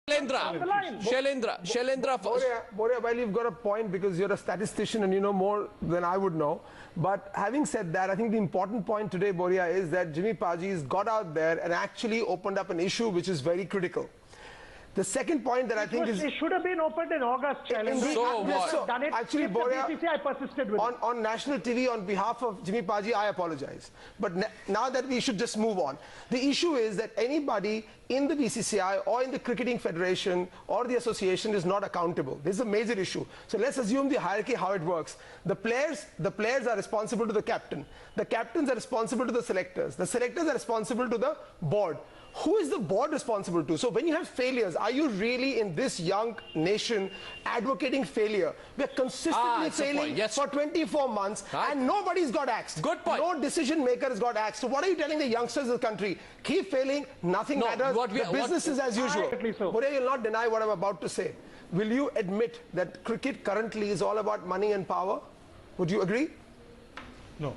Shailendra first. Boria, well, you've got a point because you're a statistician and you know more than I would know. But having said that, I think the important point today, Boria, is that Jimmy Paji's got out there and actually opened up an issue which is very critical. The second point that I think is... It should have been opened in August, Shailendra. So what? Done it. Actually, Boria, BCCI persisted with on national TV, on behalf of Jimmy Paji, I apologize. But now that we should just move on. The issue is that anybody in the BCCI or in the Cricketing Federation or the association is not accountable. This is a major issue. So let's assume the hierarchy, how it works. The players are responsible to the captain. The captains are responsible to the selectors. The selectors are responsible to the board. Who is the board responsible to? So when you have failures, are you really in this young nation advocating failure? We are consistently failing for 24 months and nobody's got axed. Good point. No decision maker has got axed. So what are you telling the youngsters of the country? Keep failing, nothing matters, business is as usual. But you'll not deny what I'm about to say. Will you admit that cricket currently is all about money and power? Would you agree? No.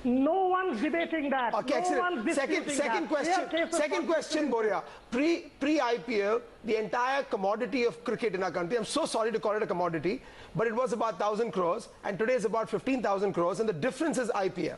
No one's debating that. Okay, excellent. Second question, Boria. Pre-IPL, the entire commodity of cricket in our country, I'm so sorry to call it a commodity, but it was about 1,000 crores, and today it's about 15,000 crores, and the difference is IPL.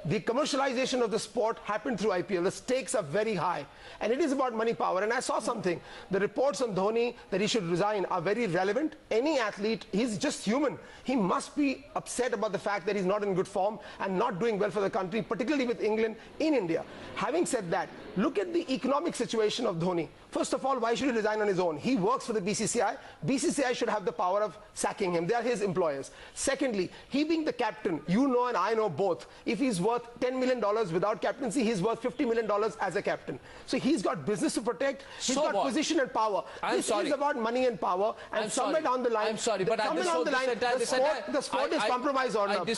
The commercialization of the sport happened through IPL. The stakes are very high. And it is about money power. And I saw something. The reports on Dhoni that he should resign are very relevant. Any athlete, he's just human. He must be upset about the fact that he's not in good form and not doing well for the country, particularly with England in India. Having said that, look at the economic situation of Dhoni. First of all, why should he resign on his own? He works for the BCCI. BCCI should have the power of sacking him. They are his employers. Secondly, he being the captain, you know and I know both. If he's worth $10 million without captaincy, he's worth $50 million as a captain. So he's got business to protect. He's got position and power. This is about money and power. And somewhere down the line, I'm sorry, but the sport is compromised or not.